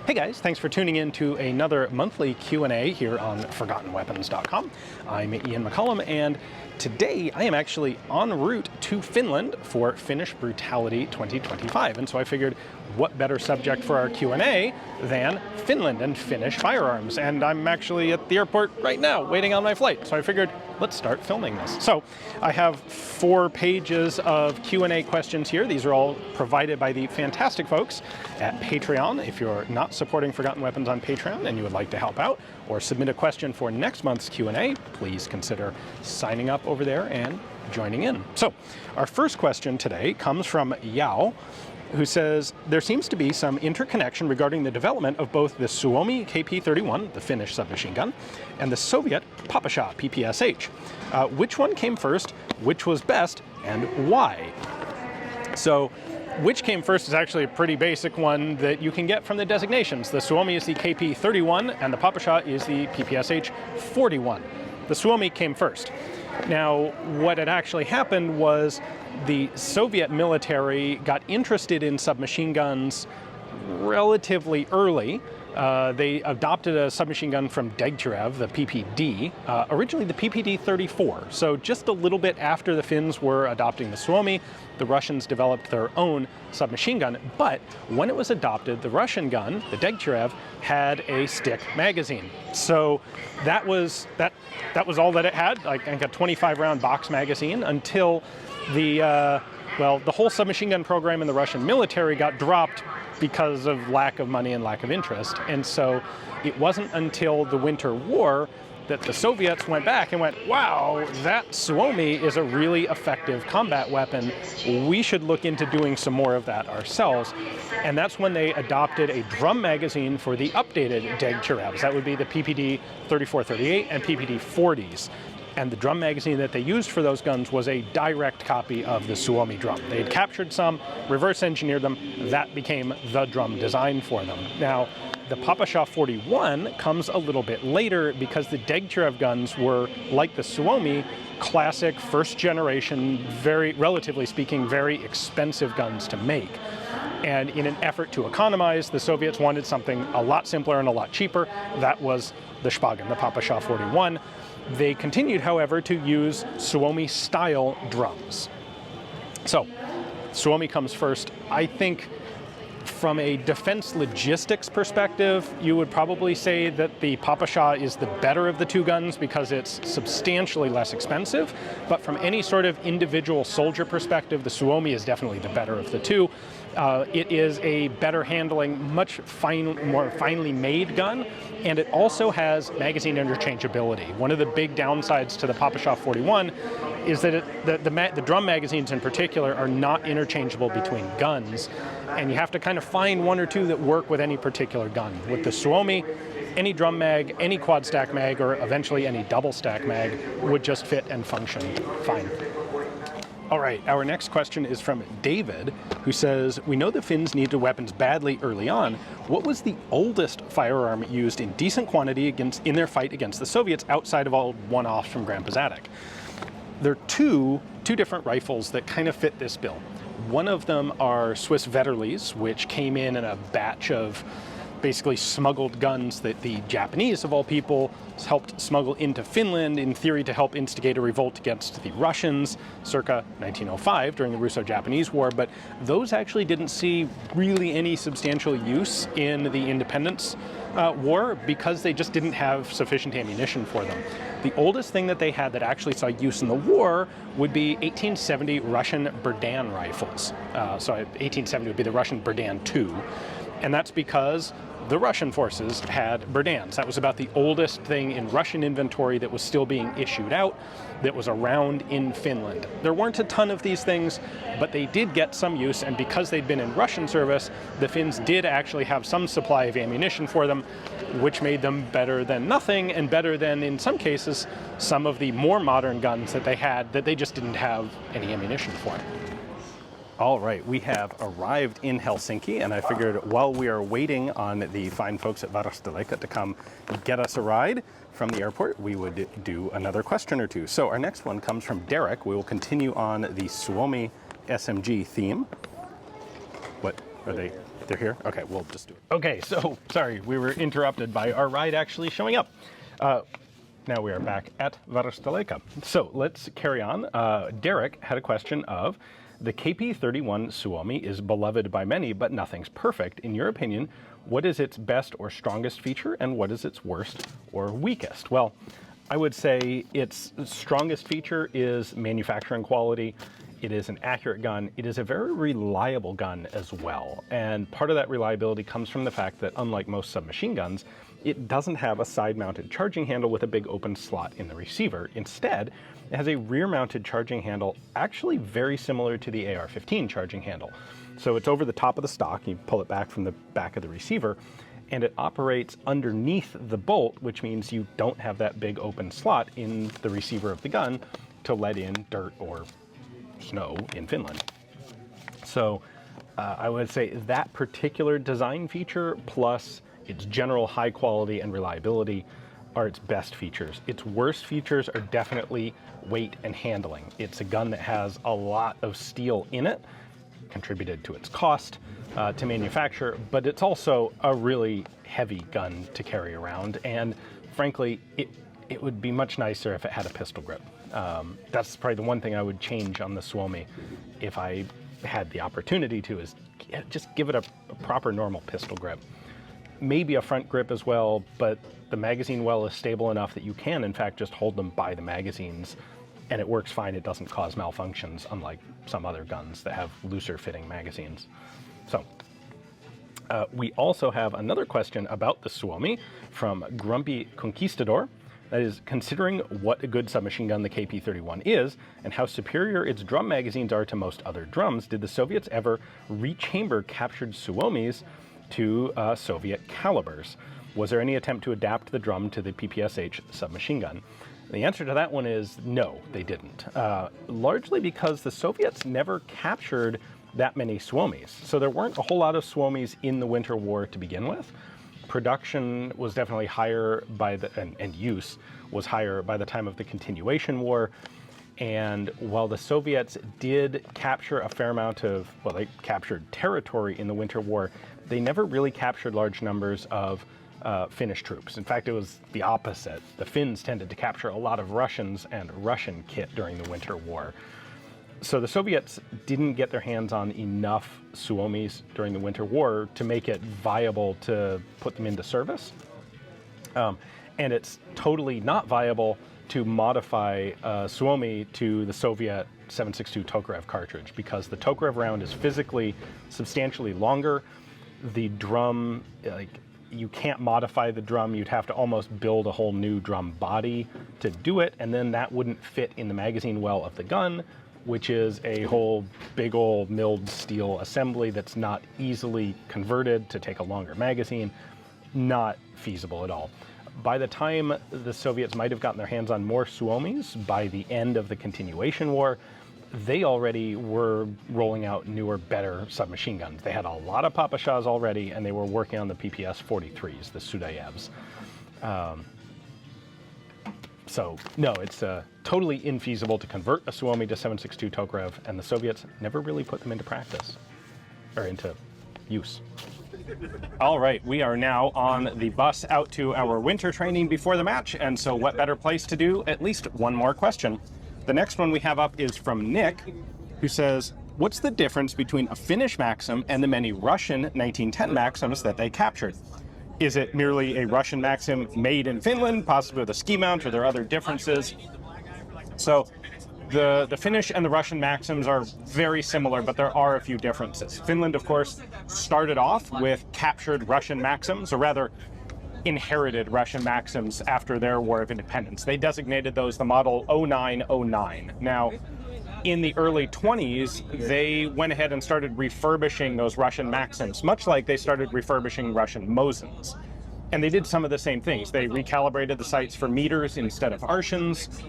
Hey guys, thanks for tuning in to another monthly Q&A here on ForgottenWeapons.com. I'm Ian McCollum, and today I am actually en route to Finland for Finnish Brutality 2025. And so I figured, what better subject for our Q&A than Finland and Finnish firearms? And I'm actually at the airport right now, waiting on my flight. So I figured, let's start filming this. So I have 4 pages of Q&A questions here. These are all provided by the fantastic folks at Patreon. If you're not supporting Forgotten Weapons on Patreon and you would like to help out or submit a question for next month's Q&A, please consider signing up over there and joining in. So our first question today comes from Yao, who says, there seems to be some interconnection regarding the development of both the Suomi KP-31, the Finnish submachine gun, and the Soviet PPSh. Which one came first, which was best, and why? So, which came first is actually a pretty basic one that you can get from the designations. The Suomi is the KP-31, and the PPSh is the PPSh-41. The Suomi came first. Now, what had actually happened was the Soviet military got interested in submachine guns relatively early. They adopted a submachine gun from Degtyarev, the PPD, originally the PPD-34. So just a little bit after the Finns were adopting the Suomi, the Russians developed their own submachine gun. But when it was adopted, the Russian gun, the Degtyarev, had a stick magazine. So that was all that it had, like a 25-round box magazine, until the whole submachine gun program in the Russian military got dropped because of lack of money and lack of interest. And so it wasn't until the Winter War that the Soviets went back and went, wow, that Suomi is a really effective combat weapon. We should look into doing some more of that ourselves. And that's when they adopted a drum magazine for the updated Degtyarevs. That would be the PPD 34-38 and PPD 40s. And the drum magazine that they used for those guns was a direct copy of the Suomi drum. They had captured some, reverse engineered them, that became the drum design for them. Now, the PPSh-41 comes a little bit later because the Degtyarev guns were, like the Suomi, classic, first generation, relatively speaking, very expensive guns to make. And in an effort to economize, the Soviets wanted something a lot simpler and a lot cheaper. That was the Shpagin, the PPSh-41. They continued, however, to use Suomi-style drums. So, Suomi comes first. I think from a defense logistics perspective, you would probably say that the PPSh is the better of the two guns because it's substantially less expensive. But from any sort of individual soldier perspective, the Suomi is definitely the better of the two. It is a better handling, more finely made gun, and it also has magazine interchangeability. One of the big downsides to the PPSh-41 is that the drum magazines in particular are not interchangeable between guns, and you have to kind of find one or two that work with any particular gun. With the Suomi, any drum mag, any quad stack mag, or eventually any double stack mag would just fit and function fine. All right, our next question is from David, who says, we know the Finns needed weapons badly early on. What was the oldest firearm used in decent quantity in their fight against the Soviets outside of all one-offs from Grandpa's attic? There are two different rifles that kind of fit this bill. One of them are Swiss Vetterlis, which came in a batch of basically smuggled guns that the Japanese, of all people, helped smuggle into Finland, in theory to help instigate a revolt against the Russians circa 1905 during the Russo-Japanese War, but those actually didn't see really any substantial use in the Independence War because they just didn't have sufficient ammunition for them. The oldest thing that they had that actually saw use in the war would be 1870 Russian Berdan rifles. So 1870 would be the Russian Berdan II. And that's because the Russian forces had Berdans. That was about the oldest thing in Russian inventory that was still being issued out, that was around in Finland. There weren't a ton of these things, but they did get some use, and because they'd been in Russian service, the Finns did actually have some supply of ammunition for them, which made them better than nothing, and better than, in some cases, some of the more modern guns that they had that they just didn't have any ammunition for. All right, we have arrived in Helsinki, and I figured while we are waiting on the fine folks at Varusteleka to come get us a ride from the airport, we would do another question or two. So our next one comes from Derek. We will continue on the Suomi SMG theme. Are they're here? Okay, we'll just do it. Okay, so sorry, we were interrupted by our ride actually showing up. Now we are back at Varstaleka. So let's carry on. Derek had a question of, the KP-31 Suomi is beloved by many, but nothing's perfect. In your opinion, what is its best or strongest feature, and what is its worst or weakest? Well, I would say its strongest feature is manufacturing quality. It is an accurate gun. It is a very reliable gun as well. And part of that reliability comes from the fact that, unlike most submachine guns, it doesn't have a side-mounted charging handle with a big open slot in the receiver. Instead, it has a rear-mounted charging handle, actually very similar to the AR-15 charging handle. So it's over the top of the stock, you pull it back from the back of the receiver, and it operates underneath the bolt, which means you don't have that big open slot in the receiver of the gun to let in dirt or snow in Finland. So I would say that particular design feature plus its general high quality and reliability are its best features. Its worst features are definitely weight and handling. It's a gun that has a lot of steel in it, contributed to its cost to manufacture, but it's also a really heavy gun to carry around, and frankly, it would be much nicer if it had a pistol grip. That's probably the one thing I would change on the Suomi if I had the opportunity to, is just give it a proper normal pistol grip. Maybe a front grip as well, but the magazine well is stable enough that you can, in fact, just hold them by the magazines, and it works fine. It doesn't cause malfunctions, unlike some other guns that have looser fitting magazines. So, we also have another question about the Suomi from Grumpy Conquistador. That is, considering what a good submachine gun the KP-31 is, and how superior its drum magazines are to most other drums, did the Soviets ever rechamber captured Suomis to Soviet calibers? Was there any attempt to adapt the drum to the PPSh submachine gun? The answer to that one is no, they didn't. Largely because the Soviets never captured that many Suomis. So there weren't a whole lot of Suomis in the Winter War to begin with. Production was definitely higher and use was higher by the time of the Continuation War. And while the Soviets did capture a fair amount of, well, they captured territory in the Winter War, they never really captured large numbers of Finnish troops. In fact, it was the opposite. The Finns tended to capture a lot of Russians and Russian kit during the Winter War. So the Soviets didn't get their hands on enough Suomis during the Winter War to make it viable to put them into service. And it's totally not viable to modify Suomi to the Soviet 7.62 Tokarev cartridge, because the Tokarev round is physically substantially longer. The drum, you can't modify the drum. You'd have to almost build a whole new drum body to do it, and then that wouldn't fit in the magazine well of the gun, which is a whole big old milled steel assembly that's not easily converted to take a longer magazine. Not feasible at all. By the time the Soviets might have gotten their hands on more Suomis by the end of the Continuation War, they already were rolling out newer, better submachine guns. They had a lot of Papashas already, and they were working on the PPS-43s, the Sudayevs. So, no, it's totally infeasible to convert a Suomi to 7.62 Tokarev, and the Soviets never really put them into practice, or into use. All right, we are now on the bus out to our winter training before the match, and so what better place to do at least one more question. The next one we have up is from Nick, who says, what's the difference between a Finnish Maxim and the many Russian 1910 Maxims that they captured? Is it merely a Russian Maxim made in Finland, possibly with a ski mount, or are there other differences? So the Finnish and the Russian Maxims are very similar, but there are a few differences. Finland, of course, started off with captured Russian Maxims, or rather inherited Russian Maxims after their War of Independence. They designated those the model 0909. Now, in the early 20s, they went ahead and started refurbishing those Russian Maxims, much like they started refurbishing Russian Mosins. And they did some of the same things. They recalibrated the sights for meters instead of arshins.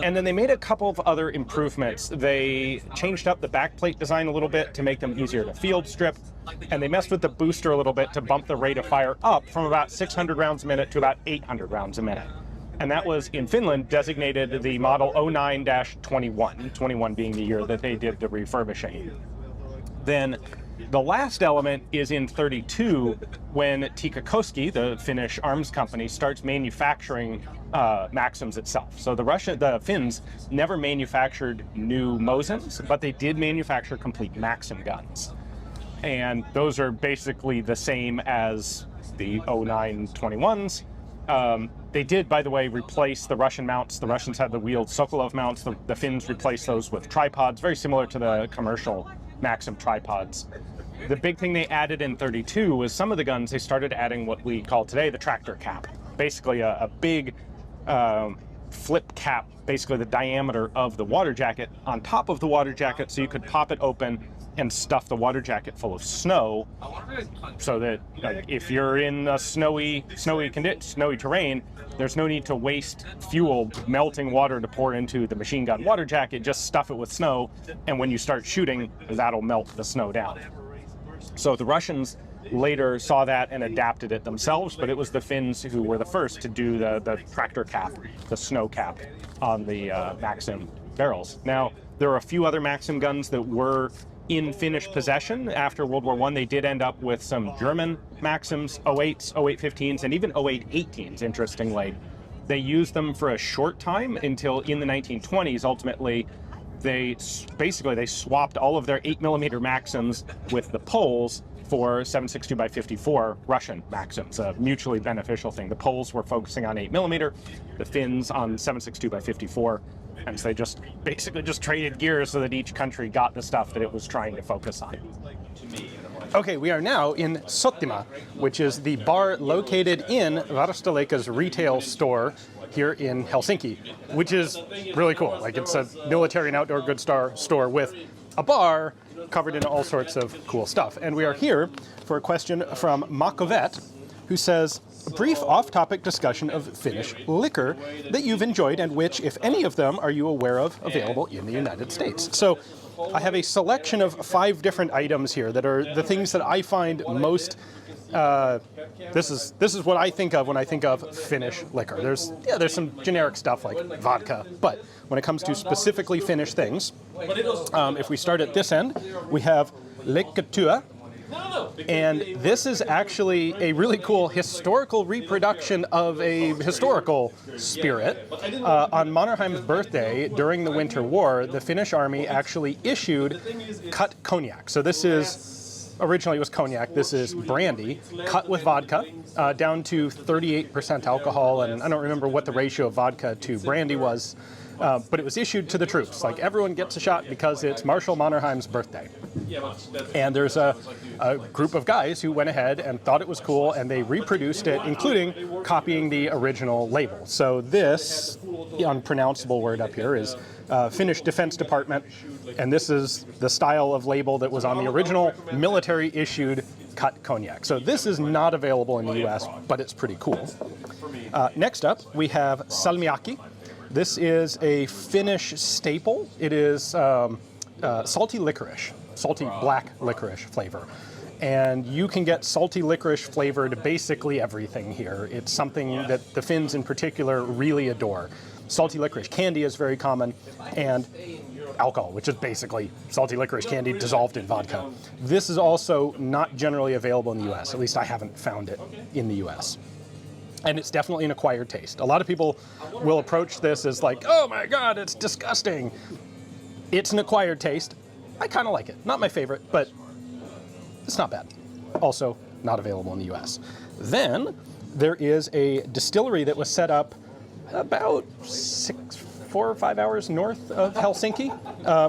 And then they made a couple of other improvements. They changed up the backplate design a little bit to make them easier to field strip. And they messed with the booster a little bit to bump the rate of fire up from about 600 rounds a minute to about 800 rounds a minute. And that was, in Finland, designated the model 09-21, 21 being the year that they did the refurbishing. Then The last element is in 32 when Tikkakoski, the Finnish arms company, starts manufacturing Maxims itself. So the Finns never manufactured new Mosins, but they did manufacture complete Maxim guns. And those are basically the same as the 0921s. They did, by the way, replace the Russian mounts. The Russians had the wheeled Sokolov mounts. The Finns replaced those with tripods, very similar to the commercial Maxim tripods. The big thing they added in 32 was some of the guns, they started adding what we call today the tractor cap. Basically a big flip cap, basically the diameter of the water jacket on top of the water jacket, so you could pop it open and stuff the water jacket full of snow, so that if you're in a snowy terrain, there's no need to waste fuel melting water to pour into the machine gun water jacket. Just stuff it with snow, and when you start shooting, that'll melt the snow down. So the Russians later saw that and adapted it themselves, but it was the Finns who were the first to do the tractor cap, the snow cap on the Maxim barrels. Now, there are a few other Maxim guns that were in Finnish possession after World War I. They did end up with some German Maxims, 08s, 0815s, and even 0818s, interestingly. They used them for a short time until in the 1920s, ultimately, they swapped all of their 8mm Maxims with the Poles for 7.62x54 Russian Maxims, a mutually beneficial thing. The Poles were focusing on 8mm, the Finns on 7.62x54, and so they just basically traded gears so that each country got the stuff that it was trying to focus on. Okay, we are now in Sottima, which is the bar located in Varusteleka's retail store here in Helsinki, which is really cool. Like, it's a military and outdoor goods store with a bar covered in all sorts of cool stuff. And we are here for a question from Makovet, who says, a brief off-topic discussion of Finnish liquor that you've enjoyed and which, if any of them, are you aware of available in the United States? So I have a selection of 5 different items here that are the things that I find most, this is what I think of when I think of Finnish liquor. There's some generic stuff like vodka, but when it comes to specifically Finnish things, if we start at this end, we have Lekkatyö. And this is actually a really cool historical reproduction of a historical spirit. On Mannerheim's birthday, during the Winter War, the Finnish army actually issued cut cognac. So this is, originally it was cognac, this is brandy, cut with vodka, down to 38% alcohol, and I don't remember what the ratio of vodka to brandy was, but it was issued to the troops. Like, everyone gets a shot because it's Marshal Mannerheim's birthday. And there's a group of guys who went ahead and thought it was cool, and they reproduced it, including copying the original label. So this unpronounceable word up here is Finnish Defense Department, and this is the style of label that was on the original military-issued cut cognac. So this is not available in the US, but it's pretty cool. Next up, we have salmiakki. This is a Finnish staple. It is salty licorice, salty black licorice flavor. And you can get salty licorice flavored basically everything here. It's something that the Finns in particular really adore. Salty licorice candy is very common, and alcohol, which is basically salty licorice candy dissolved in vodka. This is also not generally available in the US. At least I haven't found it in the US. And it's definitely an acquired taste. A lot of people will approach this as like, oh my God, it's disgusting. It's an acquired taste. I kind of like it. Not my favorite, but it's not bad. Also not available in the US. Then there is a distillery that was set up about 4 or 5 hours north of Helsinki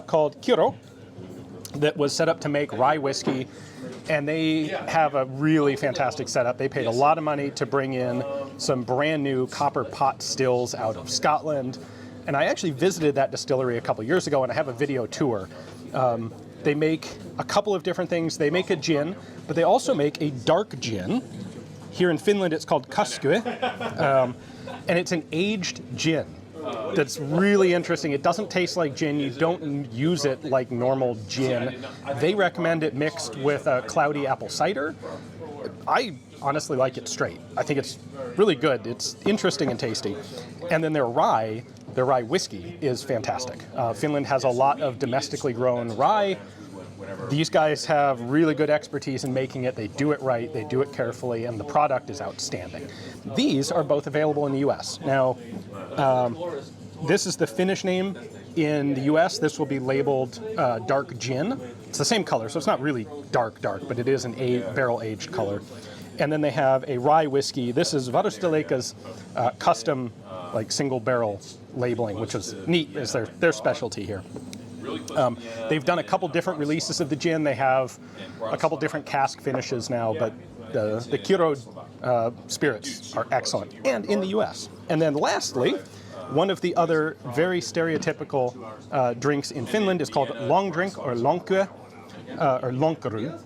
called Kiro, that was set up to make rye whiskey. And they have a really fantastic setup. They paid a lot of money to bring in some brand new copper pot stills out of Scotland. And I actually visited that distillery a couple years ago, and I have a video tour. They make a couple of different things. They make a gin, but they also make a dark gin. Here in Finland, it's called kaskue, and it's an aged gin. That's really interesting. It doesn't taste like gin. You don't use it like normal gin. They recommend it mixed with cloudy apple cider. I honestly like it straight. I think it's really good. It's interesting and tasty. And then their rye whiskey is fantastic. Finland has a lot of domestically grown rye, these guys have really good expertise in making it. They do it right, they do it carefully, and the product is outstanding. These are both available in the US. Now, this is the Finnish name. In the US, this will be labeled dark gin. It's the same color, so it's not really dark, but it is an barrel-aged color. And then they have a rye whiskey. This is Varusteleka's custom, like, single barrel labeling, which is neat, is their specialty here. They've done a couple different releases of the gin. They have a couple different cask finishes now, but the Kiro spirits are excellent, and in the US. And then lastly, one of the other very stereotypical drinks in Finland is called long drink or lonkue, or lonkeru,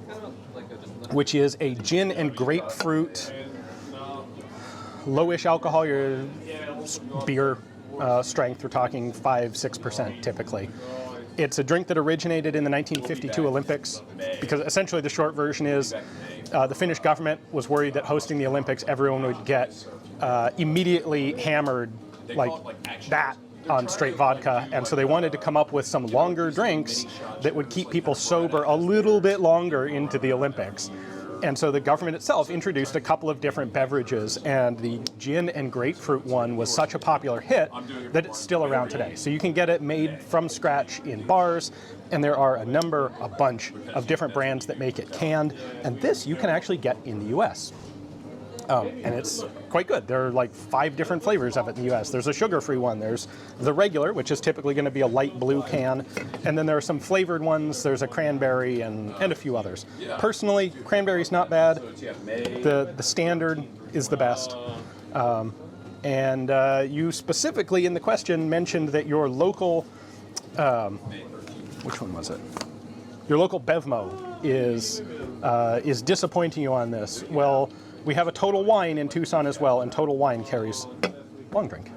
which is a gin and grapefruit, lowish alcohol, your beer strength, we're talking 5-6% typically. It's a drink that originated in the 1952 Olympics, because essentially the short version is the Finnish government was worried that hosting the Olympics, everyone would get immediately hammered like that on straight vodka, and so they wanted to come up with some longer drinks that would keep people sober a little bit longer into the Olympics. And so the government itself introduced a couple of different beverages, and the gin and grapefruit one was such a popular hit that it's still around today. So you can get it made from scratch in bars, and there are a bunch of different brands that make it canned, and this you can actually get in the US. And it's quite good. There are like 5 different flavors of it in the US. There's a sugar-free one. There's the regular, which is typically going to be a light blue can. And then there are some flavored ones. There's a cranberry and a few others. Personally, cranberry's not bad. The standard is the best. You specifically in the question mentioned that your local, which one was it? Your local Bevmo is disappointing you on this. Well, we have a Total Wine in Tucson as well, and Total Wine carries long drink.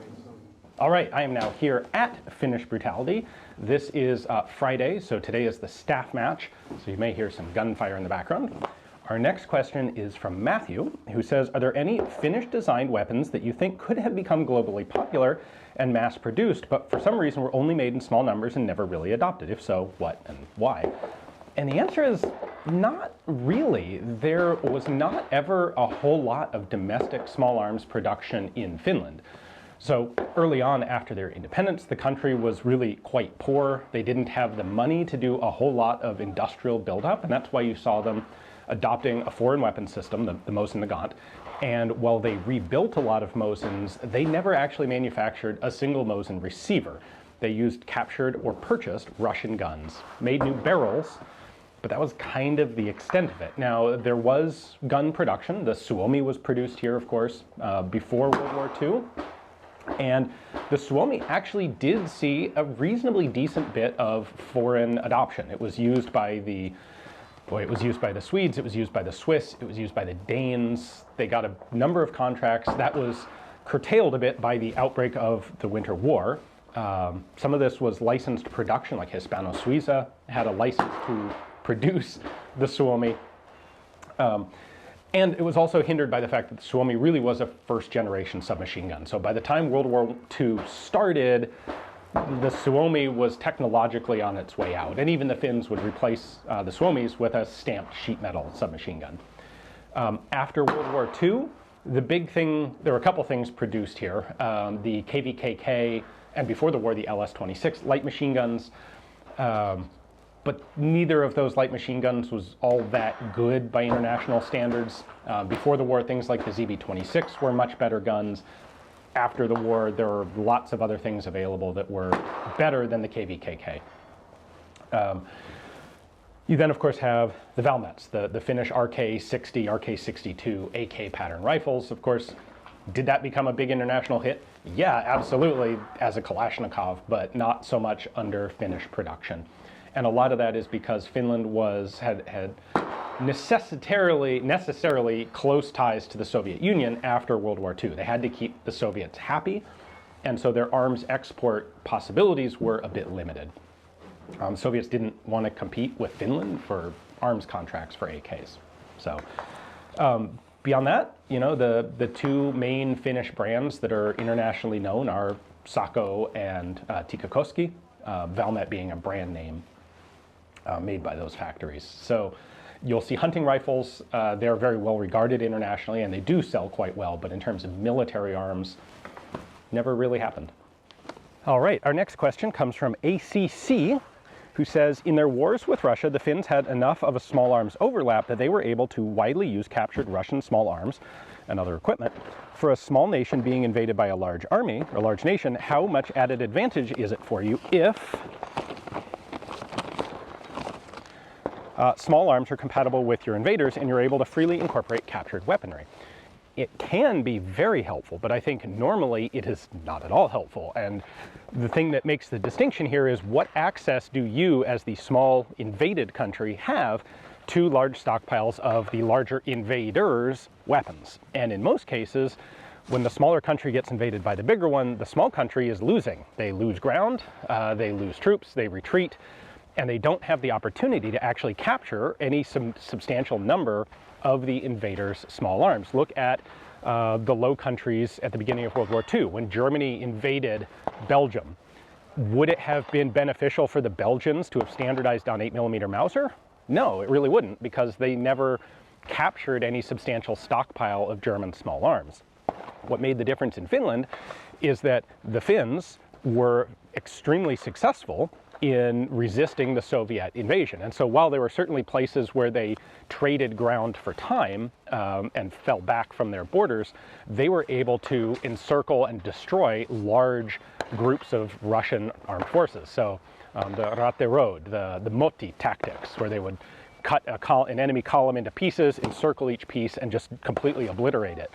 All right, I am now here at Finnish Brutality. This is Friday, so today is the staff match, so you may hear some gunfire in the background. Our next question is from Matthew, who says, are there any Finnish-designed weapons that you think could have become globally popular and mass-produced, but for some reason were only made in small numbers and never really adopted? If so, what and why? And the answer is not really. There was not ever a whole lot of domestic small arms production in Finland. So early on after their independence, the country was really quite poor. They didn't have the money to do a whole lot of industrial buildup, and that's why you saw them adopting a foreign weapon system, the Mosin Nagant. And while they rebuilt a lot of Mosins, they never actually manufactured a single Mosin receiver. They used captured or purchased Russian guns, made new barrels, but that was kind of the extent of it. Now, there was gun production. The Suomi was produced here, of course, before World War II. And the Suomi actually did see a reasonably decent bit of foreign adoption. It was used by the Swedes, it was used by the Swiss, it was used by the Danes. They got a number of contracts. That was curtailed a bit by the outbreak of the Winter War. Some of this was licensed production, like Hispano-Suiza had a license to produce the Suomi. And it was also hindered by the fact that the Suomi really was a first-generation submachine gun. So by the time World War II started, the Suomi was technologically on its way out. And even the Finns would replace the Suomis with a stamped sheet metal submachine gun. After World War II, the big thing, there were a couple things produced here. The KVKK, and before the war, the LS-26 light machine guns. But neither of those light machine guns was all that good by international standards. Before the war, things like the ZB-26 were much better guns. After the war, there were lots of other things available that were better than the KVKK. You then, of course, have the Valmets, the Finnish RK-60, RK-62 AK pattern rifles. Of course, did that become a big international hit? Yeah, absolutely, as a Kalashnikov, but not so much under Finnish production. And a lot of that is because Finland had necessarily close ties to the Soviet Union after World War II. They had to keep the Soviets happy, and so their arms export possibilities were a bit limited. Soviets didn't want to compete with Finland for arms contracts for AKs. So beyond that, you know, the two main Finnish brands that are internationally known are Sako and Tikkakoski, Valmet being a brand name. made by those factories. So you'll see hunting rifles, they're very well regarded internationally and they do sell quite well, but in terms of military arms, never really happened. All right, our next question comes from ACC, who says, in their wars with Russia, the Finns had enough of a small arms overlap that they were able to widely use captured Russian small arms and other equipment. For a small nation being invaded by a large army, or large nation, how much added advantage is it for you if small arms are compatible with your invaders and you're able to freely incorporate captured weaponry? It can be very helpful, but I think normally it is not at all helpful. And the thing that makes the distinction here is what access do you, as the small invaded country, have to large stockpiles of the larger invaders' weapons? And in most cases, when the smaller country gets invaded by the bigger one, the small country is losing. They lose ground, they lose troops, they retreat, and they don't have the opportunity to actually capture any substantial number of the invaders' small arms. Look at the Low Countries at the beginning of World War II, when Germany invaded Belgium. Would it have been beneficial for the Belgians to have standardized on 8mm Mauser? No, it really wouldn't, because they never captured any substantial stockpile of German small arms. What made the difference in Finland is that the Finns were extremely successful in resisting the Soviet invasion. And so while there were certainly places where they traded ground for time and fell back from their borders, they were able to encircle and destroy large groups of Russian armed forces. So the Rate Road, the Moti tactics, where they would cut an enemy column into pieces, encircle each piece, and just completely obliterate it.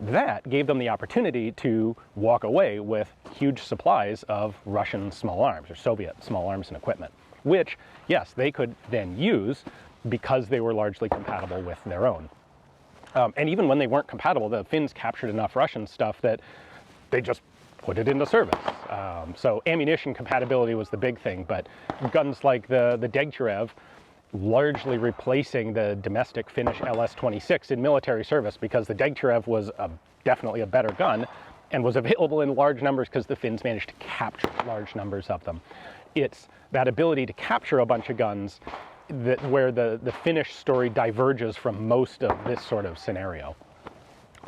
That gave them the opportunity to walk away with huge supplies of Russian small arms, or Soviet small arms and equipment, which, yes, they could then use because they were largely compatible with their own. And even when they weren't compatible, the Finns captured enough Russian stuff that they just put it into service. So ammunition compatibility was the big thing, but guns like the Degtyarev largely replacing the domestic Finnish LS-26 in military service, because the Degtyarev was definitely a better gun and was available in large numbers because the Finns managed to capture large numbers of them. It's that ability to capture a bunch of guns where the Finnish story diverges from most of this sort of scenario.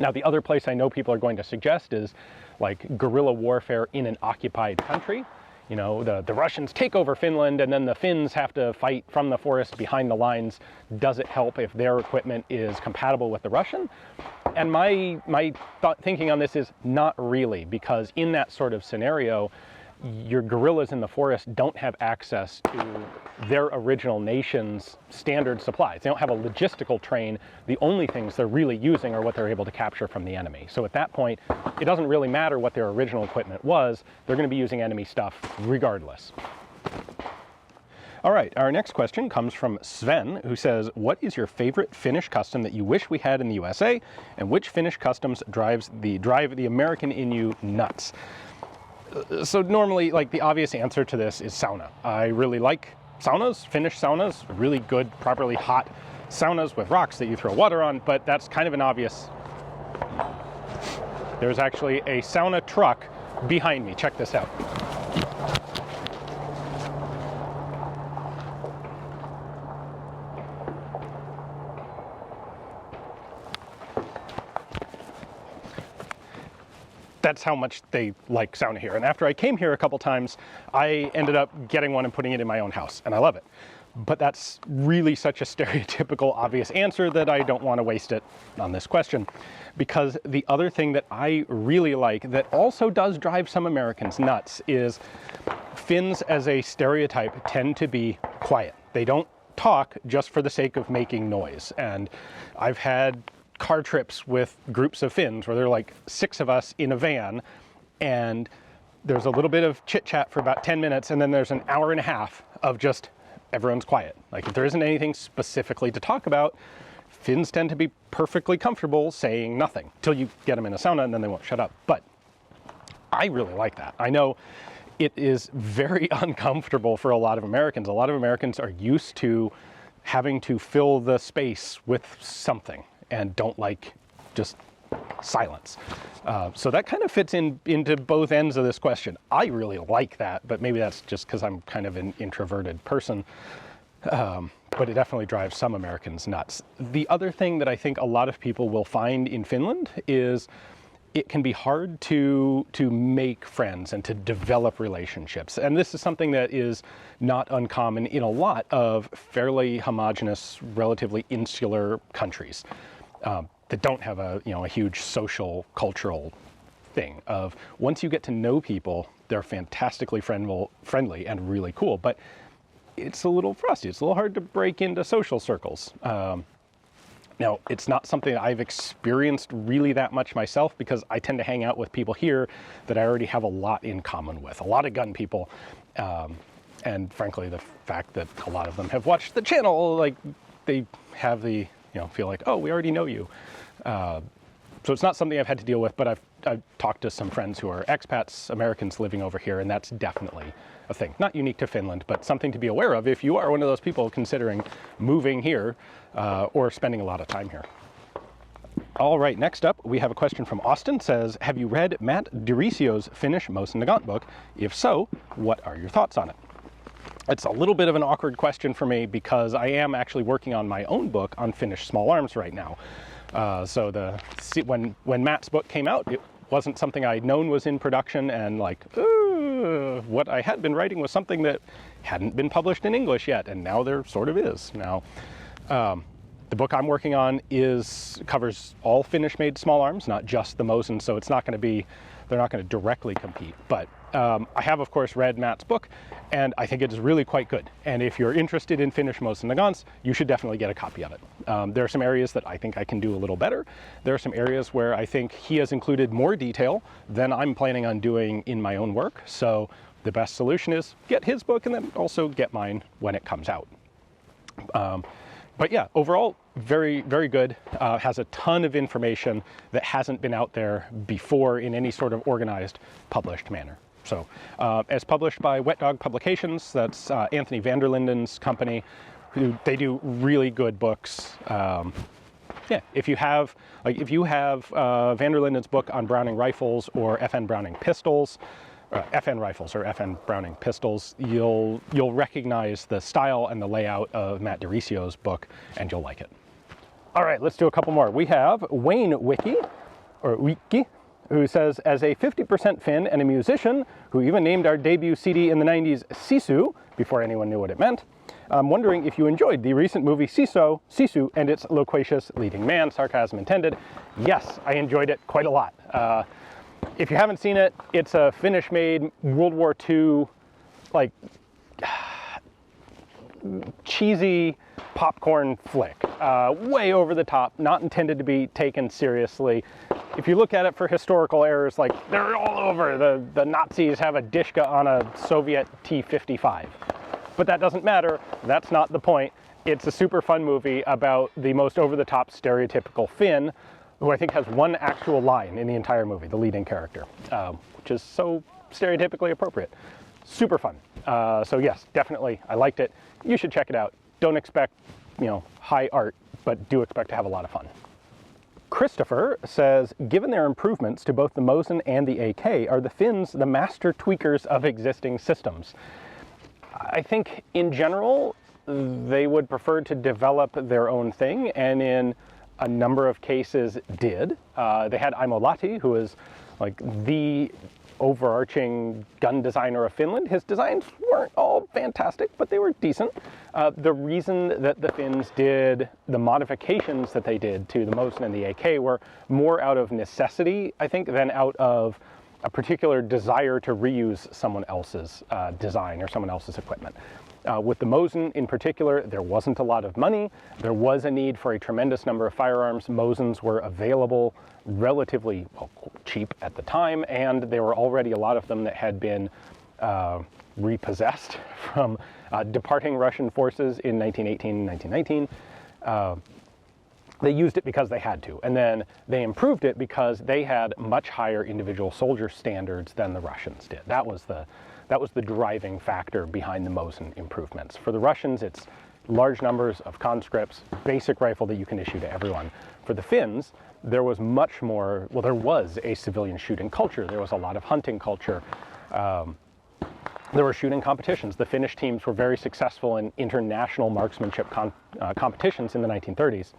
Now, the other place I know people are going to suggest is like guerrilla warfare in an occupied country. You know, the Russians take over Finland and then the Finns have to fight from the forest behind the lines. Does it help if their equipment is compatible with the Russian? And my thinking on this is not really, because in that sort of scenario, your guerrillas in the forest don't have access to their original nation's standard supplies. They don't have a logistical train. The only things they're really using are what they're able to capture from the enemy. So at that point, it doesn't really matter what their original equipment was. They're going to be using enemy stuff regardless. All right, our next question comes from Sven, who says, what is your favorite Finnish custom that you wish we had in the USA, and which Finnish customs drive the American in you nuts? So normally, like, the obvious answer to this is sauna. I really like saunas, Finnish saunas, really good, properly hot saunas with rocks that you throw water on, but that's kind of an obvious. There's actually a sauna truck behind me. Check this out. That's how much they like sauna here. And after I came here a couple times, I ended up getting one and putting it in my own house, and I love it. But that's really such a stereotypical, obvious answer that I don't want to waste it on this question. Because the other thing that I really like that also does drive some Americans nuts is Finns as a stereotype tend to be quiet. They don't talk just for the sake of making noise. And I've had car trips with groups of Finns where there are like 6 of us in a van, and there's a little bit of chit chat for about 10 minutes, and then there's an hour and a half of just everyone's quiet. Like, if there isn't anything specifically to talk about, Finns tend to be perfectly comfortable saying nothing till you get them in a sauna, and then they won't shut up. But I really like that. I know it is very uncomfortable for a lot of Americans. A lot of Americans are used to having to fill the space with something and don't like just silence. So that kind of fits into both ends of this question. I really like that, but maybe that's just because I'm kind of an introverted person. But it definitely drives some Americans nuts. The other thing that I think a lot of people will find in Finland is it can be hard to make friends and to develop relationships. And this is something that is not uncommon in a lot of fairly homogenous, relatively insular countries that don't have a huge social, cultural thing of once you get to know people, they're fantastically friendly and really cool. But it's a little frosty. It's a little hard to break into social circles. Now, it's not something that I've experienced really that much myself because I tend to hang out with people here that I already have a lot in common with. A lot of gun people. And frankly, the fact that a lot of them have watched the channel, like they have the, feel like, oh, we already know you. So it's not something I've had to deal with, but I've talked to some friends who are expats, Americans living over here, and that's definitely a thing. Not unique to Finland, but something to be aware of if you are one of those people considering moving here or spending a lot of time here. All right, next up, we have a question from Austin. Says, have you read Matt DiRisio's Finnish Mosin Nagant book? If so, what are your thoughts on it? It's a little bit of an awkward question for me because I am actually working on my own book on Finnish small arms right now. So when Matt's book came out, it wasn't something I'd known was in production, and like, what I had been writing was something that hadn't been published in English yet, and now there sort of is. Now, the book I'm working on covers all Finnish-made small arms, not just the Mosin, so it's not going to be, they're not going to directly compete. But I have, of course, read Matt's book, and I think it is really quite good. And if you're interested in Finnish Mosin Nagants, you should definitely get a copy of it. There are some areas that I think I can do a little better. There are some areas where I think he has included more detail than I'm planning on doing in my own work. So the best solution is get his book and then also get mine when it comes out. But yeah, overall, very, very good. Has a ton of information that hasn't been out there before in any sort of organized, published manner. So, as published by Wet Dog Publications, that's Anthony van der Linden's company. They do really good books. Yeah, if you have van der Linden's book on Browning rifles or FN Browning pistols, FN rifles or FN Browning pistols, you'll recognize the style and the layout of Matt DiRisio's book, and you'll like it. All right, let's do a couple more. We have Wayne Wiki, who says, as a 50% Finn and a musician who even named our debut CD in the 90s Sisu, before anyone knew what it meant, I'm wondering if you enjoyed the recent movie Sisu and its loquacious leading man, sarcasm intended. Yes, I enjoyed it quite a lot. If you haven't seen it, it's a Finnish-made World War II, like, cheesy popcorn flick. Way over the top, not intended to be taken seriously. If you look at it for historical errors, like, they're all over. The Nazis have a Dishka on a Soviet T-55. But that doesn't matter. That's not the point. It's a super fun movie about the most over-the-top stereotypical Finn, who I think has one actual line in the entire movie, the leading character, which is so stereotypically appropriate. Super fun. So yes, definitely, I liked it. You should check it out. Don't expect, high art, but do expect to have a lot of fun. Christopher says, given their improvements to both the Mosin and the AK, are the Finns the master tweakers of existing systems? I think in general, they would prefer to develop their own thing, and in a number of cases did. They had Aimo Lahti, who is like the overarching gun designer of Finland. His designs weren't all fantastic, but they were decent. The reason that the Finns did the modifications that they did to the Mosin and the AK were more out of necessity, I think, than out of a particular desire to reuse someone else's design or someone else's equipment. With the Mosin in particular, there wasn't a lot of money. There was a need for a tremendous number of firearms. Mosins were available relatively cheap at the time, and there were already a lot of them that had been repossessed from departing Russian forces in 1918 and 1919. They used it because they had to, and then they improved it because they had much higher individual soldier standards than the Russians did. That was the driving factor behind the Mosin improvements. For the Russians, it's large numbers of conscripts, basic rifle that you can issue to everyone. For the Finns, there was much more, well, there was a civilian shooting culture. There was a lot of hunting culture. there were shooting competitions. The Finnish teams were very successful in international marksmanship competitions in the 1930s.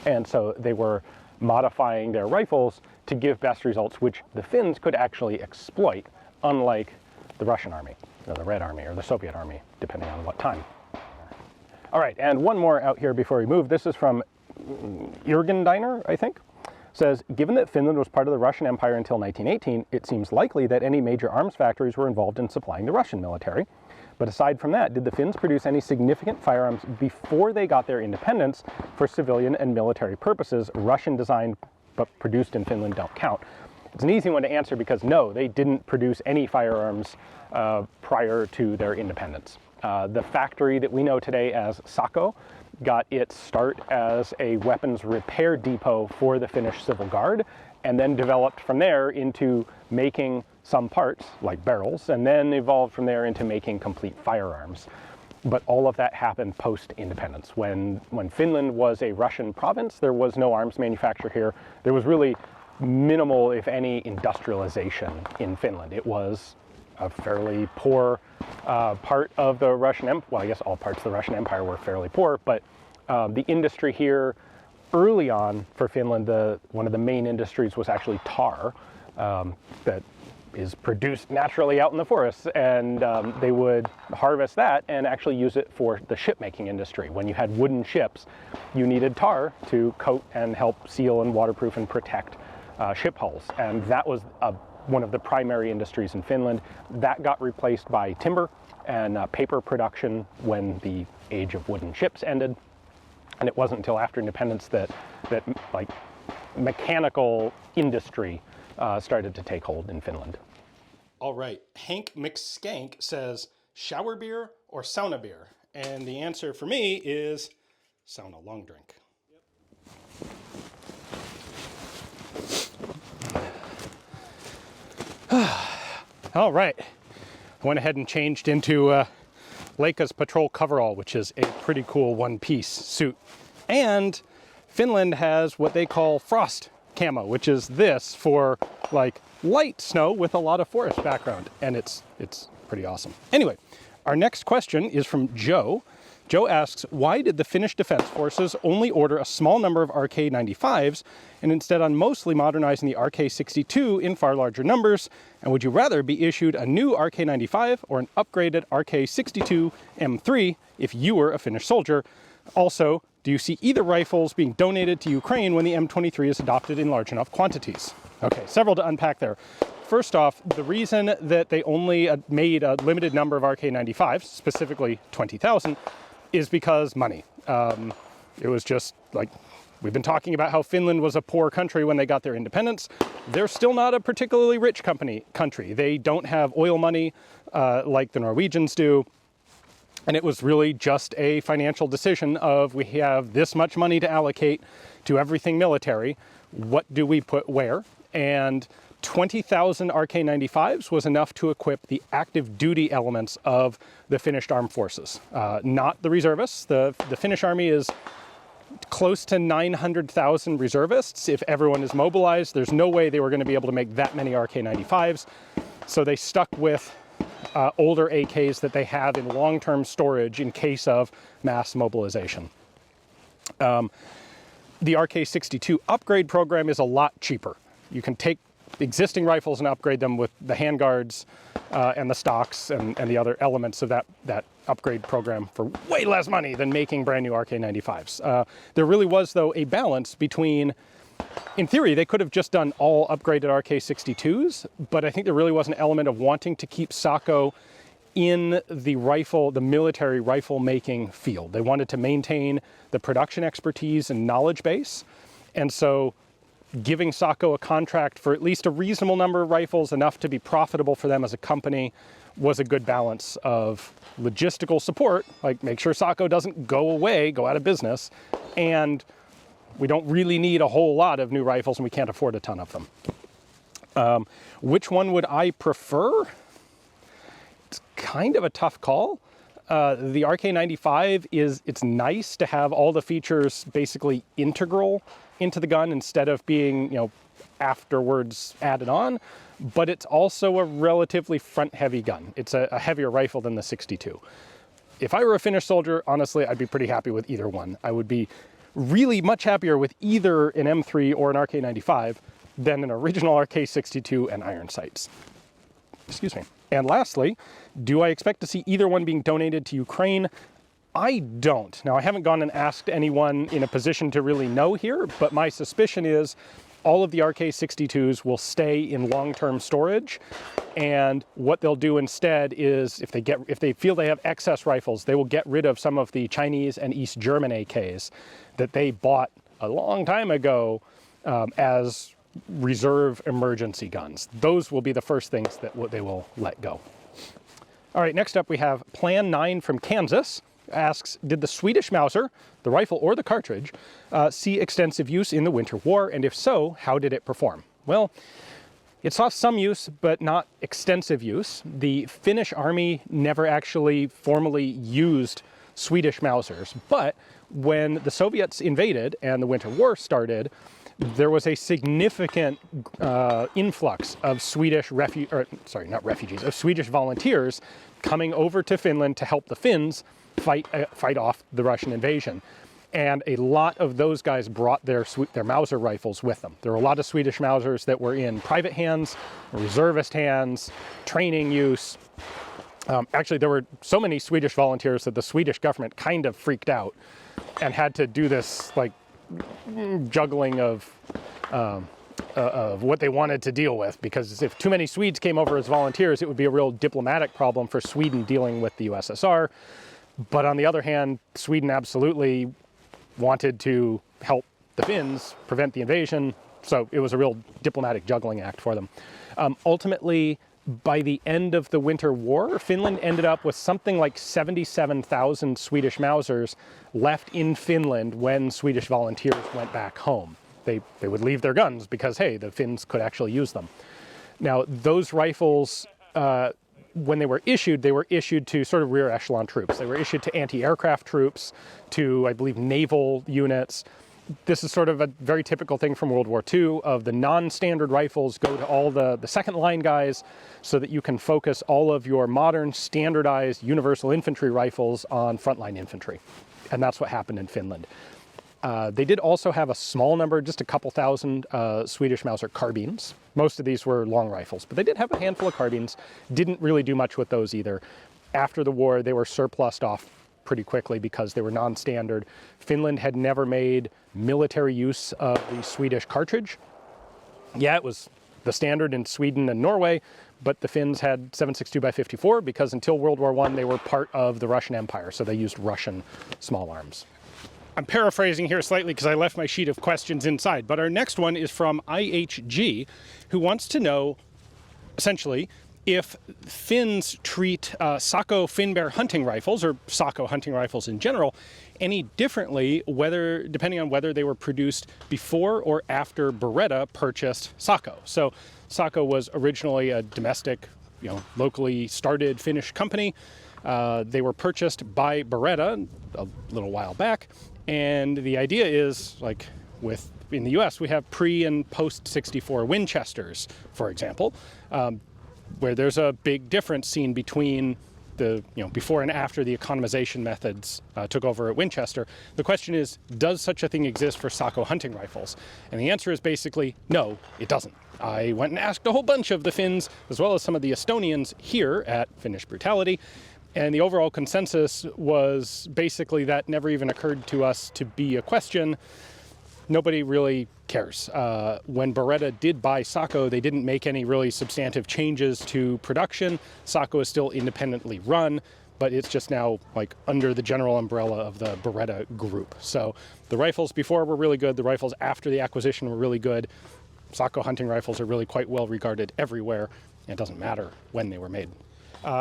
And so they were modifying their rifles to give best results, which the Finns could actually exploit, unlike the Russian army, or the Red Army, or the Soviet army, depending on what time. All right, and one more out here before we move. This is from Irgendiner, I think. Says, given that Finland was part of the Russian Empire until 1918, it seems likely that any major arms factories were involved in supplying the Russian military. But aside from that, did the Finns produce any significant firearms before they got their independence for civilian and military purposes? Russian designed but produced in Finland don't count. It's an easy one to answer because no, they didn't produce any firearms prior to their independence. The factory that we know today as Sako got its start as a weapons repair depot for the Finnish Civil Guard, and then developed from there into making some parts, like barrels, and then evolved from there into making complete firearms. But all of that happened post-independence. When Finland was a Russian province, there was no arms manufacture here. There was really minimal, if any, industrialization in Finland. It was a fairly poor part of the Russian Empire. Well, I guess all parts of the Russian Empire were fairly poor, but the industry here early on for Finland, one of the main industries was actually tar that is produced naturally out in the forests, and they would harvest that and actually use it for the shipmaking industry. When you had wooden ships, you needed tar to coat and help seal and waterproof and protect ship hulls, and that was one of the primary industries in Finland. That got replaced by timber and paper production when the age of wooden ships ended. And it wasn't until after independence that like mechanical industry started to take hold in Finland. All right, Hank McSkank says, shower beer or sauna beer? And the answer for me is sauna long drink. All right, I went ahead and changed into Leica's patrol coverall, which is a pretty cool one-piece suit. And Finland has what they call frost camo, which is this for like light snow with a lot of forest background, and it's pretty awesome. Anyway, our next question is from Joe. Joe asks, why did the Finnish Defense Forces only order a small number of RK-95s and instead on mostly modernizing the RK-62 in far larger numbers? And would you rather be issued a new RK-95 or an upgraded RK-62 M3 if you were a Finnish soldier? Also, do you see either rifles being donated to Ukraine when the M23 is adopted in large enough quantities? Okay, several to unpack there. First off, the reason that they only made a limited number of RK-95s, specifically 20,000, is because money. It was just like, we've been talking about how Finland was a poor country when they got their independence. They're still not a particularly rich country. They don't have oil money like the Norwegians do. And it was really just a financial decision of, we have this much money to allocate to everything military. What do we put where? And 20,000 RK-95s was enough to equip the active duty elements of the Finnish armed forces, not the reservists. The Finnish army is close to 900,000 reservists. If everyone is mobilized, there's no way they were going to be able to make that many RK-95s. So they stuck with older AKs that they have in long-term storage in case of mass mobilization. The RK-62 upgrade program is a lot cheaper. You can take existing rifles and upgrade them with the handguards and the stocks and the other elements of that upgrade program for way less money than making brand new RK-95s. There really was, though, a balance between, in theory, they could have just done all upgraded RK-62s, but I think there really was an element of wanting to keep Sako in the military rifle making field. They wanted to maintain the production expertise and knowledge base, and so giving Sako a contract for at least a reasonable number of rifles, enough to be profitable for them as a company, was a good balance of logistical support, like make sure Sako doesn't go away, go out of business, and we don't really need a whole lot of new rifles and we can't afford a ton of them. Which one would I prefer? It's kind of a tough call. The RK-95 it's nice to have all the features basically integral into the gun instead of being, afterwards added on, but it's also a relatively front-heavy gun. It's a heavier rifle than the 62. If I were a Finnish soldier, honestly, I'd be pretty happy with either one. I would be really much happier with either an M3 or an RK95 than an original RK62 and iron sights. Excuse me. And lastly, do I expect to see either one being donated to Ukraine? I don't. Now, I haven't gone and asked anyone in a position to really know here, but my suspicion is all of the RK62s will stay in long-term storage, and what they'll do instead is, if they feel they have excess rifles, they will get rid of some of the Chinese and East German AKs that they bought a long time ago as reserve emergency guns. Those will be the first things that they will let go. All right, next up we have Plan 9 from Kansas. Asks, did the Swedish Mauser, the rifle or the cartridge, see extensive use in the Winter War? And if so, how did it perform? Well, it saw some use, but not extensive use. The Finnish army never actually formally used Swedish Mausers, but when the Soviets invaded and the Winter War started, there was a significant influx of Swedish Swedish volunteers coming over to Finland to help the Finns fight off the Russian invasion. And a lot of those guys brought their Mauser rifles with them. There were a lot of Swedish Mausers that were in private hands, reservist hands, training use. Actually, there were so many Swedish volunteers that the Swedish government kind of freaked out and had to do this like juggling of what they wanted to deal with, because if too many Swedes came over as volunteers, it would be a real diplomatic problem for Sweden dealing with the USSR. But on the other hand, Sweden absolutely wanted to help the Finns prevent the invasion, so it was a real diplomatic juggling act for them. Ultimately, by the end of the Winter War, Finland ended up with something like 77,000 Swedish Mausers left in Finland when Swedish volunteers went back home. They would leave their guns because, hey, the Finns could actually use them. Now, those rifles, when they were issued to sort of rear echelon troops. They were issued to anti-aircraft troops, to, I believe, naval units. This is sort of a very typical thing from World War II, of the non-standard rifles go to all the second line guys so that you can focus all of your modern, standardized, universal infantry rifles on frontline infantry. And that's what happened in Finland. They did also have a small number, just a couple thousand Swedish Mauser carbines. Most of these were long rifles, but they did have a handful of carbines. Didn't really do much with those either. After the war, they were surplused off pretty quickly because they were non-standard. Finland had never made military use of the Swedish cartridge. Yeah, it was the standard in Sweden and Norway, but the Finns had 7.62x54 because until World War I, they were part of the Russian Empire, so they used Russian small arms. I'm paraphrasing here slightly because I left my sheet of questions inside, but our next one is from IHG, who wants to know, essentially, if Finns treat Sako Finbear hunting rifles, or Sako hunting rifles in general, any differently, depending on whether they were produced before or after Beretta purchased Sako. So Sako was originally a domestic, locally started Finnish company. They were purchased by Beretta a little while back. And the idea is, like in the US, we have pre and post 64 Winchesters, for example, where there's a big difference seen between the, before and after the economization methods took over at Winchester. The question is, does such a thing exist for Sako hunting rifles? And the answer is basically, no, it doesn't. I went and asked a whole bunch of the Finns, as well as some of the Estonians here at Finnish Brutality, and the overall consensus was basically that never even occurred to us to be a question. Nobody really cares. When Beretta did buy Sako, they didn't make any really substantive changes to production. Sako is still independently run, but it's just now like under the general umbrella of the Beretta group. So the rifles before were really good. The rifles after the acquisition were really good. Sako hunting rifles are really quite well regarded everywhere. It doesn't matter when they were made.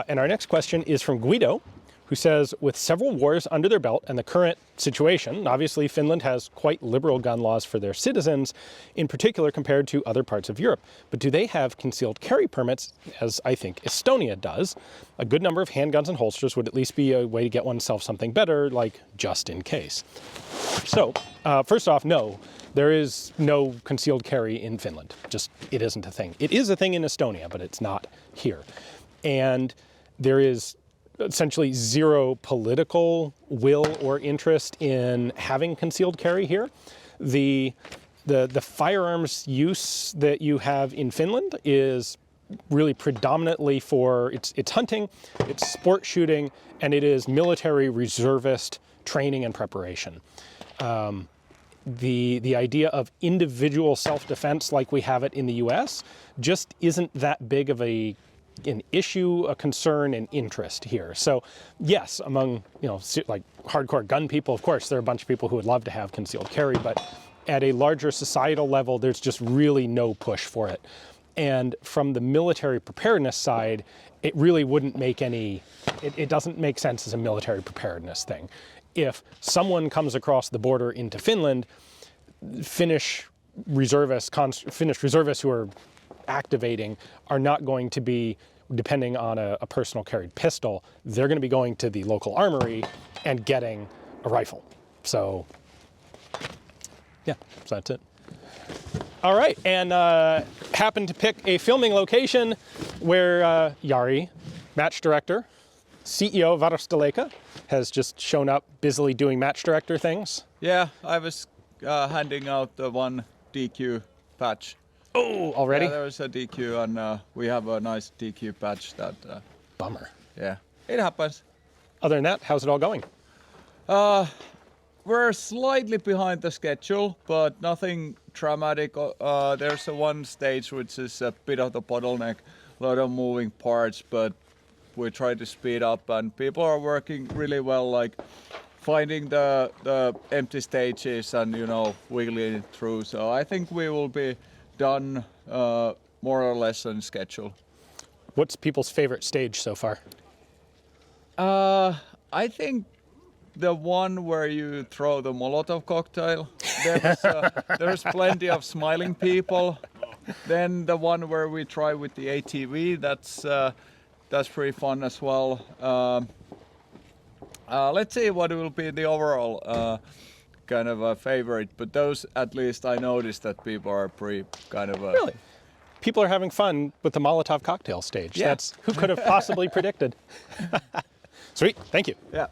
And our next question is from Guido, who says, with several wars under their belt and the current situation, obviously Finland has quite liberal gun laws for their citizens, in particular compared to other parts of Europe. But do they have concealed carry permits, as I think Estonia does? A good number of handguns and holsters would at least be a way to get oneself something better, like just in case. So, first off, no. There is no concealed carry in Finland. Just, it isn't a thing. It is a thing in Estonia, but it's not here. And there is essentially zero political will or interest in having concealed carry here. The firearms use that you have in Finland is really predominantly for it's hunting, it's sport shooting, and it is military reservist training and preparation. The idea of individual self-defense like we have it in the US just isn't that big of an issue, a concern, an interest here. So yes, among, like hardcore gun people, of course, there are a bunch of people who would love to have concealed carry, but at a larger societal level, there's just really no push for it. And from the military preparedness side, it really wouldn't make it doesn't make sense as a military preparedness thing. If someone comes across the border into Finland, Finnish reservists who are activating are not going to be depending on a personal carried pistol. They're going to be going to the local armory and getting a rifle. So yeah, so that's it. All right, and happened to pick a filming location where Jari, match director, CEO Varusteleka, has just shown up busily doing match director things. Yeah, I was handing out the one DQ patch. Oh, already? Yeah, there was a DQ, and we have a nice DQ patch that... Bummer. Yeah, it happens. Other than that, how's it all going? We're slightly behind the schedule, but nothing dramatic. There's one stage which is a bit of the bottleneck, a lot of moving parts, but we try to speed up, and people are working really well, like finding the empty stages and wiggling it through. So I think we will be done more or less on schedule. What's people's favorite stage so far? I think the one where you throw the Molotov cocktail. There's plenty of smiling people. Then the one where we try with the ATV, that's pretty fun as well. Let's see what will be the overall kind of a favorite, but those at least I noticed that people are pretty kind of Really? People are having fun with the Molotov cocktail stage. Yeah. That's who could have possibly predicted. Sweet, thank you. Yeah.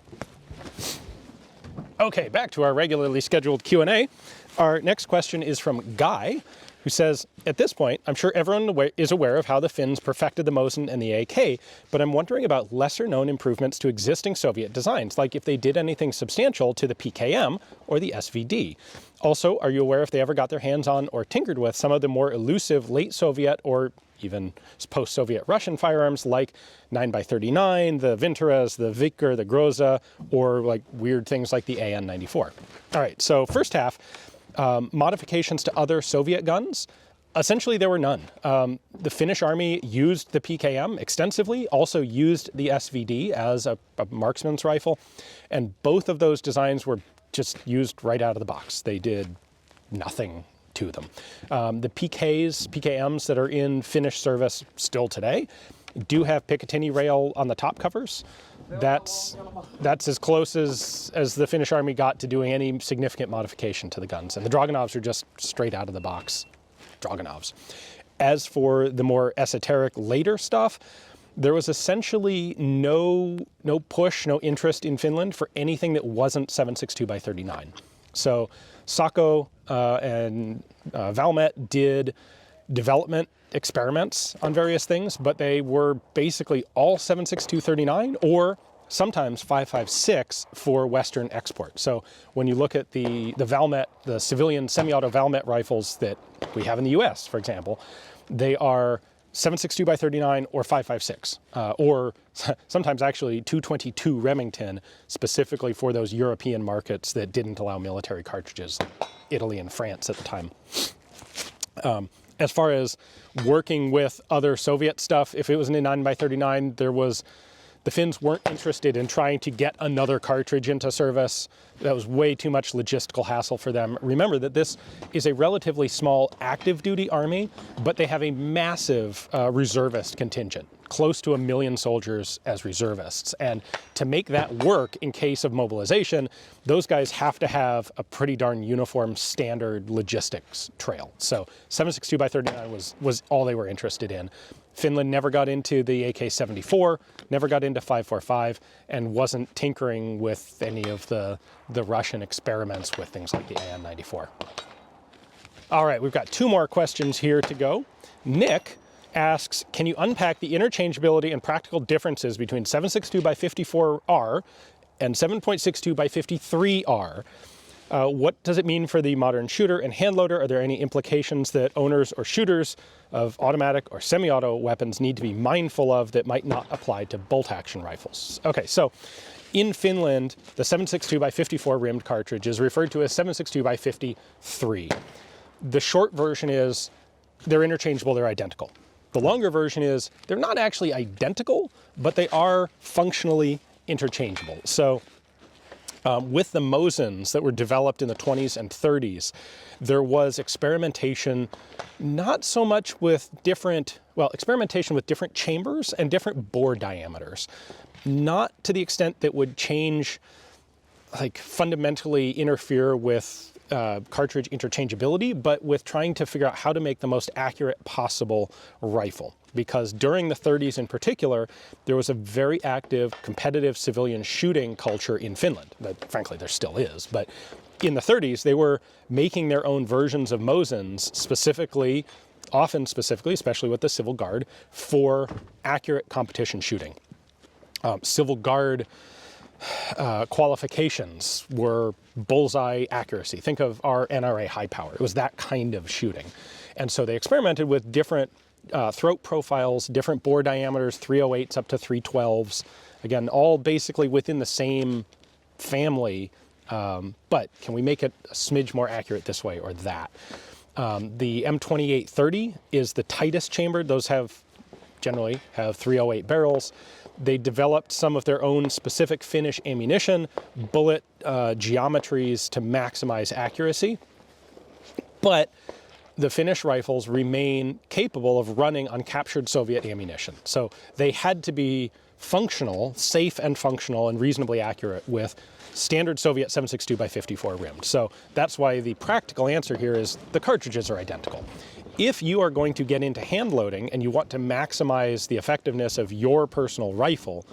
Okay, back to our regularly scheduled Q&A. Our next question is from Guy, who says, at this point, I'm sure everyone is aware of how the Finns perfected the Mosin and the AK, but I'm wondering about lesser known improvements to existing Soviet designs, like if they did anything substantial to the PKM or the SVD. Also, are you aware if they ever got their hands on or tinkered with some of the more elusive late Soviet or even post-Soviet Russian firearms like 9x39, the Vinteras, the Viker, the Groza, or like weird things like the AN-94. All right, so first half, modifications to other Soviet guns. Essentially, there were none. The Finnish army used the PKM extensively, also used the SVD as a marksman's rifle, and both of those designs were just used right out of the box. They did nothing to them. The PKMs that are in Finnish service still today do have Picatinny rail on the top covers. That's as close as the Finnish army got to doing any significant modification to the guns. And the Dragunovs are just straight out of the box Dragunovs. As for the more esoteric later stuff, there was essentially no push, no interest in Finland for anything that wasn't 7.62x39. So Sako and Valmet did development experiments on various things, but they were basically all 7.62x39 or sometimes 5.56 for Western export. So when you look at the Valmet, the civilian semi-auto Valmet rifles that we have in the US, for example, they are 7.62x39 or 5.56, or sometimes actually 222 Remington, specifically for those European markets that didn't allow military cartridges, like Italy and France at the time. As far as working with other Soviet stuff, if it was an 9x39, there was The Finns weren't interested in trying to get another cartridge into service. That was way too much logistical hassle for them. Remember that this is a relatively small active duty army, but they have a massive reservist contingent, close to 1 million soldiers as reservists. And to make that work in case of mobilization, those guys have to have a pretty darn uniform standard logistics trail. So 7.62x39 was all they were interested in. Finland never got into the AK-74, never got into 5.45, and wasn't tinkering with any of the Russian experiments with things like the AN-94. All right, we've got 2 more questions here to go. Nick asks, can you unpack the interchangeability and practical differences between 7.62x54R and 7.62x53R? What does it mean for the modern shooter and handloader? Are there any implications that owners or shooters of automatic or semi-auto weapons need to be mindful of that might not apply to bolt-action rifles? Okay, so in Finland, the 7.62x54 rimmed cartridge is referred to as 7.62x53. The short version is they're interchangeable, they're identical. The longer version is they're not actually identical, but they are functionally interchangeable. So with the Mosins that were developed in the 20s and 30s, there was experimentation, not so much with experimentation with different chambers and different bore diameters. Not to the extent that would change, like fundamentally interfere with cartridge interchangeability, but with trying to figure out how to make the most accurate possible rifle. Because during the 30s in particular, there was a very active competitive civilian shooting culture in Finland. That, frankly, there still is. But in the 30s, they were making their own versions of Mosins often specifically, especially with the Civil Guard, for accurate competition shooting. Civil Guard qualifications were bullseye accuracy. Think of our NRA high power. It was that kind of shooting. And so they experimented with different throat profiles, different bore diameters, 308s up to 312s. Again, all basically within the same family, but can we make it a smidge more accurate this way or that? The M2830 is the tightest chambered. Those generally have 308 barrels. They developed some of their own specific Finnish ammunition, bullet geometries to maximize accuracy. But the Finnish rifles remain capable of running on captured Soviet ammunition. So they had to be functional, safe and functional and reasonably accurate with standard Soviet 7.62x54 rimmed. So that's why the practical answer here is the cartridges are identical. If you are going to get into hand loading and you want to maximize the effectiveness of your personal rifle,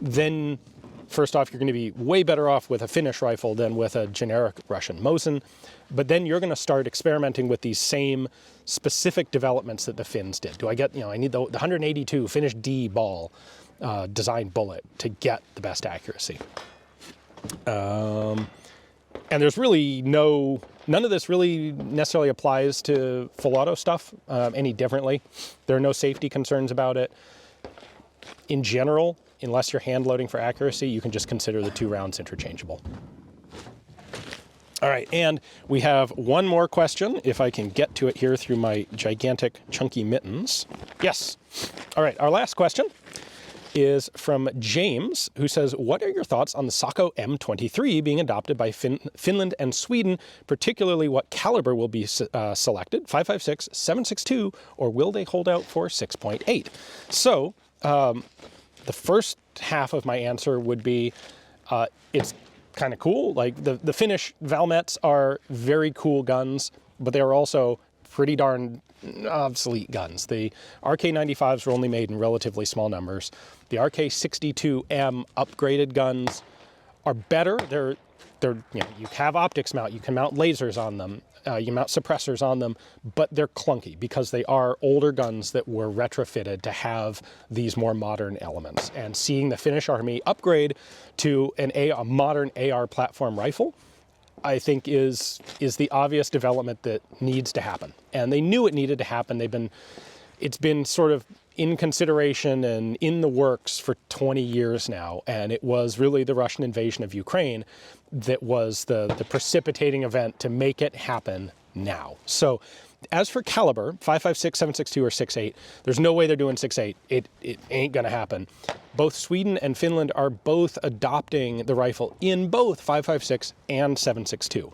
then first off, you're going to be way better off with a Finnish rifle than with a generic Russian Mosin. But then you're going to start experimenting with these same specific developments that the Finns did. Do I get, I need the 182 Finnish D ball design bullet to get the best accuracy. And there's really none of this really necessarily applies to full auto stuff any differently. There are no safety concerns about it. In general, unless you're hand loading for accuracy, you can just consider the 2 rounds interchangeable. All right, and we have one more question, if I can get to it here through my gigantic chunky mittens. Yes. All right, our last question is from James, who says, what are your thoughts on the Sako M23 being adopted by Finland and Sweden, particularly what caliber will be selected, 5.56, 7.62, or will they hold out for 6.8? So the first half of my answer would be it's kind of cool. Like the Finnish Valmets are very cool guns, but they are also pretty darn obsolete guns. The RK95s were only made in relatively small numbers. The RK62M upgraded guns are better. They're you have optics mount, you can mount lasers on them, you mount suppressors on them, but they're clunky because they are older guns that were retrofitted to have these more modern elements. And seeing the Finnish Army upgrade to a modern AR platform rifle, I think is the obvious development that needs to happen. And they knew it needed to happen. It's been sort of in consideration and in the works for 20 years now. And it was really the Russian invasion of Ukraine that was the precipitating event to make it happen now. So as for caliber, 5.56, 7.62, or 6.8, there's no way they're doing 6.8. It ain't gonna happen. Both Sweden and Finland are both adopting the rifle in both 5.56 and 7.62.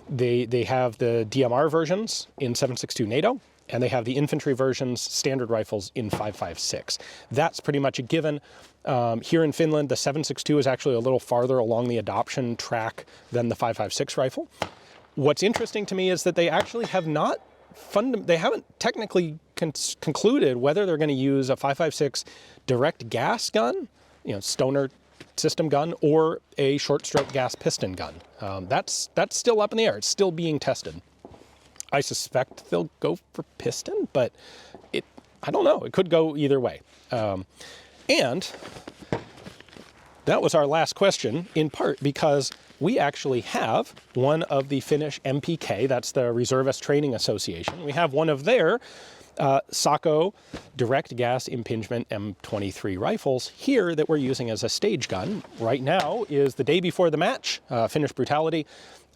They have the DMR versions in 7.62 NATO, and they have the infantry versions, standard rifles, in 5.56. That's pretty much a given. Here in Finland, the 7.62 is actually a little farther along the adoption track than the 5.56 rifle. What's interesting to me is that they actually have not they haven't technically concluded whether they're going to use a 5.56 direct gas gun, stoner system gun, or a short stroke gas piston gun. That's still up in the air. It's still being tested. I suspect they'll go for piston, but I don't know. It could go either way. And that was our last question, in part because we actually have one of the Finnish MPK, that's the Reservist Training Association. We have one of their Sako direct gas impingement M23 rifles here that we're using as a stage gun. Right now is the day before the match, Finnish Brutality,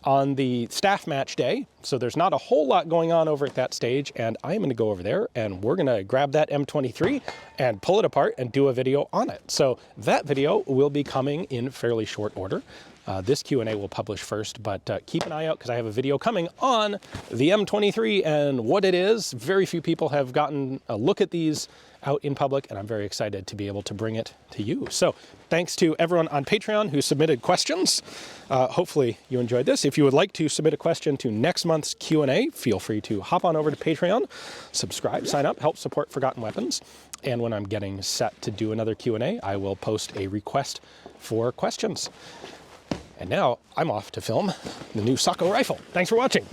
on the staff match day. So there's not a whole lot going on over at that stage, and I'm going to go over there and we're going to grab that M23 and pull it apart and do a video on it. So that video will be coming in fairly short order. This Q&A will publish first, but keep an eye out because I have a video coming on the M23 and what it is. Very few people have gotten a look at these out in public, and I'm very excited to be able to bring it to you. So thanks to everyone on Patreon who submitted questions. Hopefully you enjoyed this. If you would like to submit a question to next month's Q&A, feel free to hop on over to Patreon, subscribe, sign up, help support Forgotten Weapons. And when I'm getting set to do another Q&A, I will post a request for questions. And now I'm off to film the new Sako rifle. Thanks for watching.